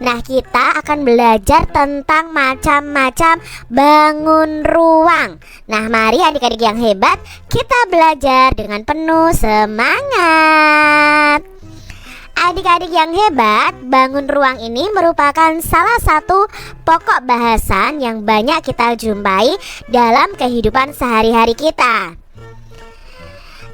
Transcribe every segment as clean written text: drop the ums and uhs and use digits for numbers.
Nah, kita akan belajar tentang macam-macam bangun ruang. Nah, mari adik-adik yang hebat, kita belajar dengan penuh semangat. Adik-adik yang hebat, bangun ruang ini merupakan salah satu pokok bahasan yang banyak kita jumpai dalam kehidupan sehari-hari kita.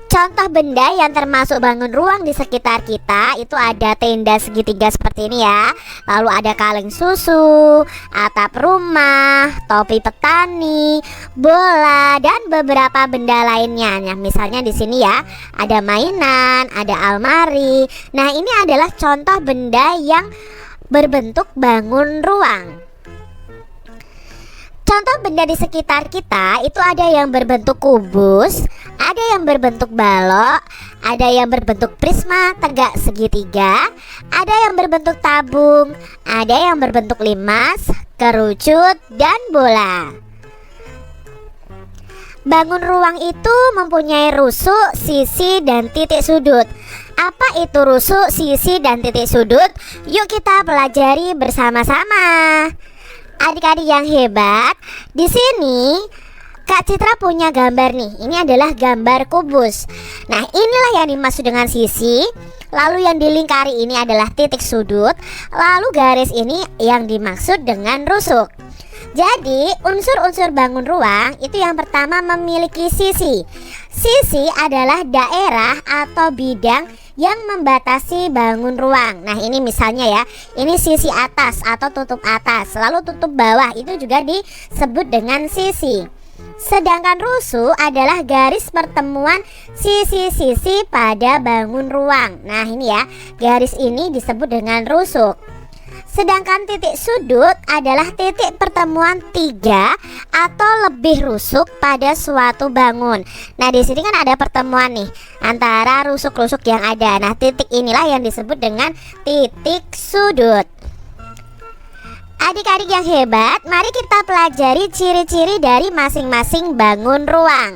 Contoh benda yang termasuk bangun ruang di sekitar kita itu ada tenda segitiga seperti ini ya. Lalu ada kaleng susu, atap rumah, topi petani, bola, dan beberapa benda lainnya. Nah, misalnya di sini ya, ada mainan, ada almari. Nah, ini adalah contoh benda yang berbentuk bangun ruang. Contoh benda di sekitar kita itu ada yang berbentuk kubus, ada yang berbentuk balok, ada yang berbentuk prisma tegak segitiga, ada yang berbentuk tabung, ada yang berbentuk limas, kerucut, dan bola. Bangun ruang itu mempunyai rusuk, sisi, dan titik sudut. Apa itu rusuk, sisi, dan titik sudut? Yuk kita pelajari bersama-sama. Adik-adik yang hebat, di sini Kak Citra punya gambar nih. Ini adalah gambar kubus. Nah, inilah yang dimaksud dengan sisi. Lalu yang dilingkari ini adalah titik sudut. Lalu garis ini yang dimaksud dengan rusuk. Jadi, unsur-unsur bangun ruang itu yang pertama memiliki sisi. Sisi adalah daerah atau bidang yang membatasi bangun ruang. Nah, ini misalnya ya, ini sisi atas atau tutup atas, lalu tutup bawah itu juga disebut dengan sisi. Sedangkan rusuk adalah garis pertemuan sisi-sisi pada bangun ruang. Nah, ini ya, garis ini disebut dengan rusuk. Sedangkan titik sudut adalah titik pertemuan tiga atau lebih rusuk pada suatu bangun. Nah, di sini kan ada pertemuan nih antara rusuk-rusuk yang ada. Nah, titik inilah yang disebut dengan titik sudut. Adik-adik yang hebat, mari kita pelajari ciri-ciri dari masing-masing bangun ruang.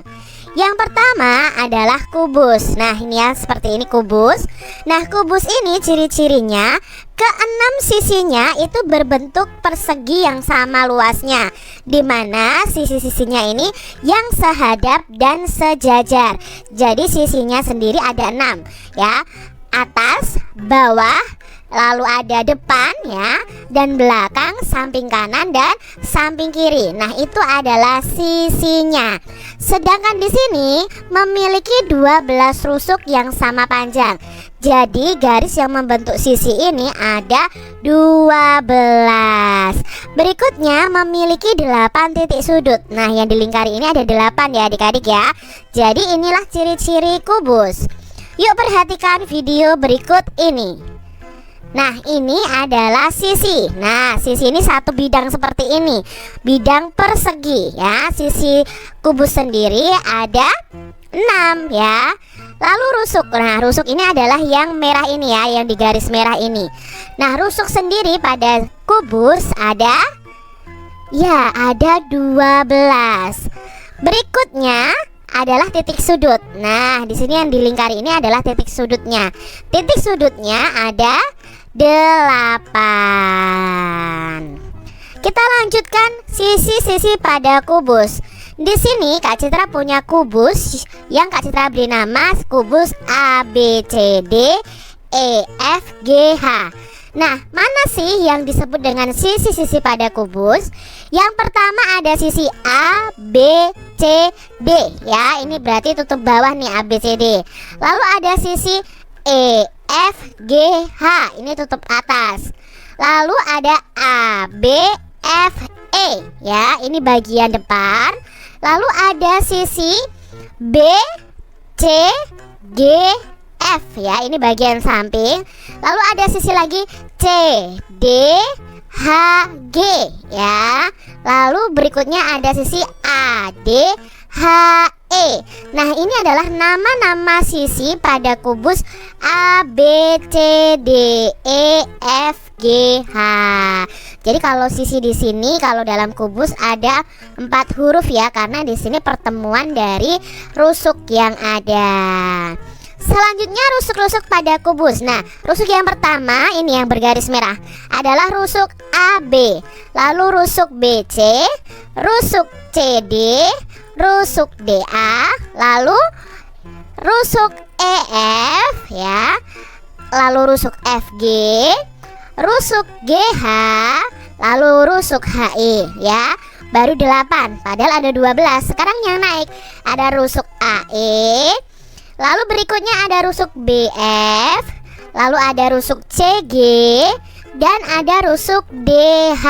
Yang pertama adalah kubus. Nah, ini ya, seperti ini kubus. Nah, kubus ini ciri-cirinya keenam sisinya itu berbentuk persegi yang sama luasnya, di mana sisi-sisinya ini yang sehadap dan sejajar. Jadi sisinya sendiri ada 6 ya. Atas, bawah, lalu ada depan ya, dan belakang, samping kanan dan samping kiri. Nah, itu adalah sisinya. Sedangkan di sini memiliki 12 rusuk yang sama panjang. Jadi garis yang membentuk sisi ini ada 12. Berikutnya memiliki 8 titik sudut. Nah, yang dilingkari ini ada 8 ya adik-adik ya. Jadi inilah ciri-ciri kubus. Yuk perhatikan video berikut ini. Nah, ini adalah sisi. Nah, sisi ini satu bidang seperti ini, bidang persegi ya. Sisi kubus sendiri ada 6 ya. Lalu rusuk. Nah, rusuk ini adalah yang merah ini ya, yang di garis merah ini. Nah, rusuk sendiri pada kubus ada 12. Berikutnya adalah titik sudut. Nah, di sini yang dilingkari ini adalah titik sudutnya. Titik sudutnya ada 8. Kita lanjutkan sisi-sisi pada kubus. Di sini Kak Citra punya kubus yang Kak Citra beri nama kubus A, B, C, D, E, F, G, H. Nah, mana sih yang disebut dengan sisi-sisi pada kubus? Yang pertama ada sisi A, B, C, D ya. Ini berarti tutup bawah nih, A, B, C, D. Lalu ada sisi E, F, G, H. Ini tutup atas. Lalu ada A, B, F, E ya. Ini bagian depan. Lalu ada sisi B, C, G, F ya. Ini bagian samping. Lalu ada sisi lagi C, D, H, G ya. Lalu berikutnya ada sisi A, D, H, E. Nah, ini adalah nama-nama sisi pada kubus A, B, C, D, E, F, G, H. Jadi kalau sisi di sini kalau dalam kubus ada 4 huruf ya, karena di sini pertemuan dari rusuk yang ada. Selanjutnya rusuk-rusuk pada kubus. Nah, rusuk yang pertama ini yang bergaris merah adalah rusuk AB, lalu rusuk BC, rusuk CD, rusuk DA, lalu rusuk EF ya, lalu rusuk FG, rusuk GH, lalu rusuk HI ya. Baru 8, padahal ada 12. Sekarang yang naik ada rusuk AE, lalu berikutnya ada rusuk BF, lalu ada rusuk CG, dan ada rusuk DH.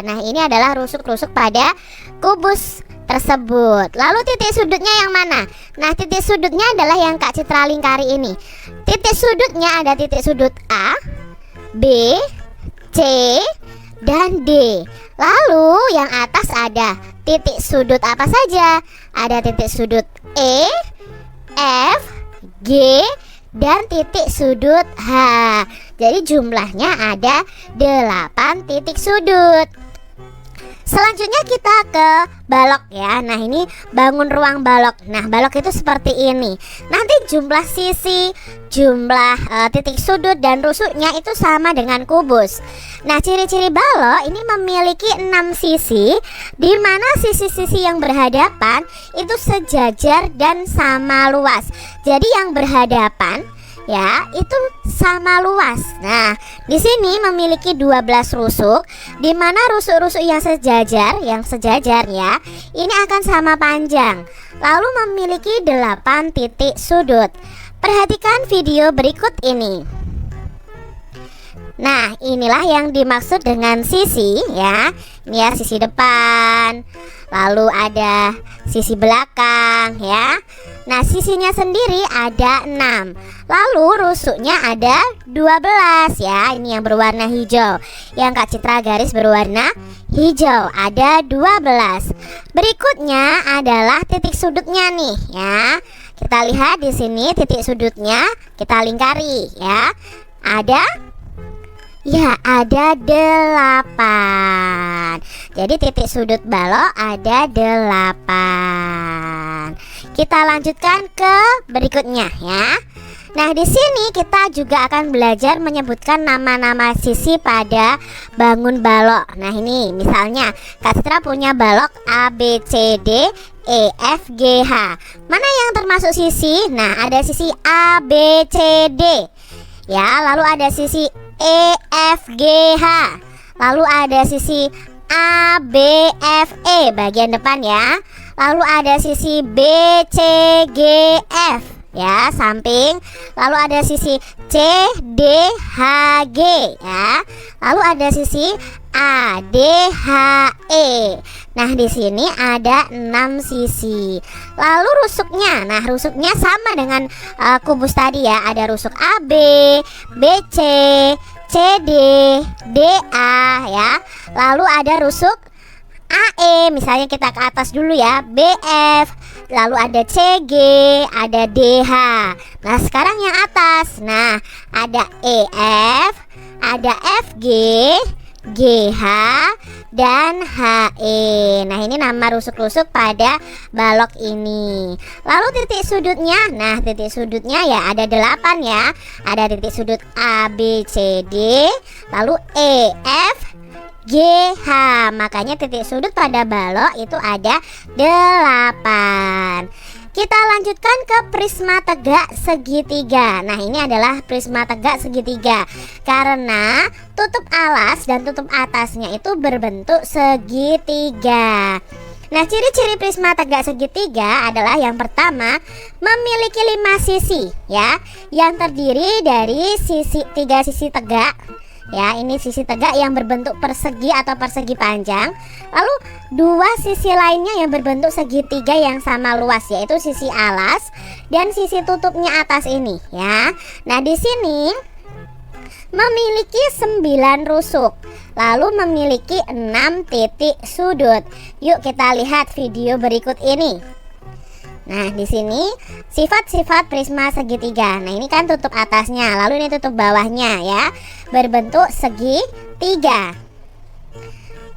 Nah, ini adalah rusuk-rusuk pada kubus tersebut. Lalu titik sudutnya yang mana? Nah, titik sudutnya adalah yang Kak Citra lingkari ini. Titik sudutnya ada titik sudut A, B, C, dan D. Lalu yang atas ada titik sudut apa saja? Ada titik sudut E, F, G, dan titik sudut H. Jadi jumlahnya ada 8 titik sudut. Selanjutnya kita ke balok ya. Nah, ini bangun ruang balok. Nah, balok itu seperti ini. Nanti jumlah sisi, jumlah titik sudut dan rusuknya itu sama dengan kubus. Nah, ciri-ciri balok ini memiliki 6 sisi, di mana sisi-sisi yang berhadapan itu sejajar dan sama luas. Jadi yang berhadapan ya itu sama luas. Nah, di sini memiliki 12 rusuk, di mana rusuk-rusuk yang sejajar ya, ini akan sama panjang. Lalu memiliki 8 titik sudut. Perhatikan video berikut ini. Nah, inilah yang dimaksud dengan sisi ya. Ini ya sisi depan, lalu ada sisi belakang ya. Nah, sisinya sendiri ada 6. Lalu rusuknya ada 12 ya. Ini yang berwarna hijau. Yang Kak Citra garis berwarna hijau, ada 12. Berikutnya adalah titik sudutnya nih ya. Kita lihat di sini titik sudutnya, kita lingkari ya. Ada 8. Jadi titik sudut balok ada 8. Kita lanjutkan ke berikutnya ya. Nah, di sini kita juga akan belajar menyebutkan nama-nama sisi pada bangun balok. Nah, ini misalnya Kak Citra punya balok A, B, C, D, E, F, G, H. Mana yang termasuk sisi? Nah, ada sisi A, B, C, D ya, lalu ada sisi E, F, G, H, lalu ada sisi A, B, F, E bagian depan ya, lalu ada sisi B, C, G, F ya samping, lalu ada sisi C, D, H, G ya, lalu ada sisi A, D, H, E. Nah, di sini ada 6 sisi. Lalu rusuknya, nah rusuknya sama dengan kubus tadi ya. Ada rusuk AB, BC, CD, DA ya. Lalu ada rusuk AE, misalnya kita ke atas dulu ya, BF, lalu ada CG, ada DH. Nah, sekarang yang atas. Nah, ada EF, ada FG, GH, dan HE. Nah, ini nama rusuk-rusuk pada balok ini. Lalu titik sudutnya. Nah, titik sudutnya ya ada 8 ya. Ada titik sudut A, B, C, D, lalu E, F, G, H. Makanya titik sudut pada balok itu ada 8. Kita lanjutkan ke prisma tegak segitiga. Nah, ini adalah prisma tegak segitiga karena tutup alas dan tutup atasnya itu berbentuk segitiga. Nah, ciri-ciri prisma tegak segitiga adalah yang pertama, memiliki 5 sisi ya, yang terdiri dari 3 sisi tegak. Ya, ini sisi tegak yang berbentuk persegi atau persegi panjang. Lalu 2 sisi lainnya yang berbentuk segitiga yang sama luas, yaitu sisi alas dan sisi tutupnya atas ini ya. Nah, di sini memiliki 9 rusuk, lalu memiliki 6 titik sudut. Yuk kita lihat video berikut ini. Nah, di sini sifat-sifat prisma segitiga. Nah, ini kan tutup atasnya, lalu ini tutup bawahnya ya, berbentuk segitiga.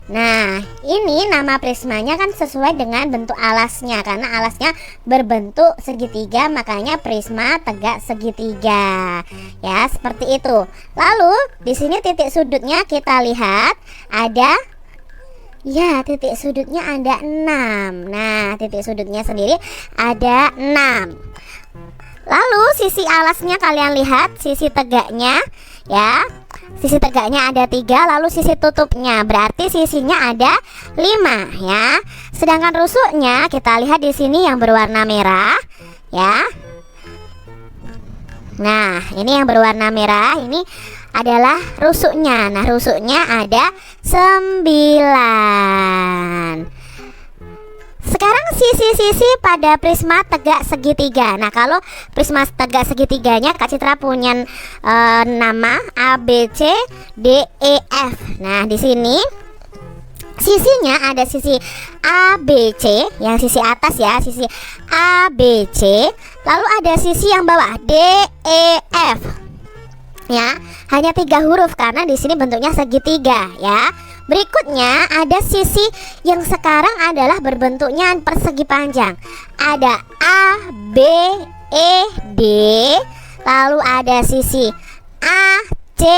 Nah, ini nama prismanya kan sesuai dengan bentuk alasnya, karena alasnya berbentuk segitiga, makanya prisma tegak segitiga. Ya, seperti itu. Lalu di sini titik sudutnya kita lihat ada, ya, titik sudutnya ada 6. Nah, titik sudutnya sendiri ada 6. Lalu sisi alasnya kalian lihat, sisi tegaknya, ya. Sisi tegaknya ada 3, lalu sisi tutupnya berarti sisinya ada 5, ya. Sedangkan rusuknya kita lihat di sini yang berwarna merah, ya. Nah, ini yang berwarna merah ini adalah rusuknya. Nah, rusuknya ada 9. Sekarang sisi-sisi pada prisma tegak segitiga. Nah, kalau prisma tegak segitiganya Kak Citra punya nama A, B, C, D, E, F. Nah, di sini sisinya ada sisi A, B, C, yang sisi atas ya, sisi A, B, C. Lalu ada sisi yang bawah D, E, F. Ya, hanya 3 huruf karena di sini bentuknya segitiga, ya. Berikutnya ada sisi yang sekarang adalah berbentuknya persegi panjang. Ada A, B, E, D. Lalu ada sisi A, C,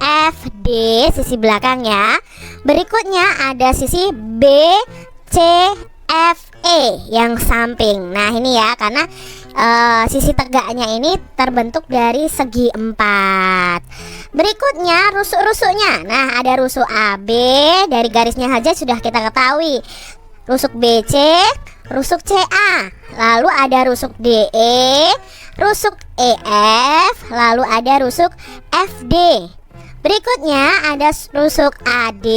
F, D, sisi belakang ya. Berikutnya ada sisi B, C, F, E yang samping. Nah, ini ya, karena sisi tegaknya ini terbentuk dari segi 4. Berikutnya rusuk-rusuknya. Nah, ada rusuk AB, dari garisnya saja sudah kita ketahui. Rusuk BC, rusuk CA. Lalu ada rusuk DE, rusuk EF, lalu ada rusuk FD. Berikutnya ada rusuk AD,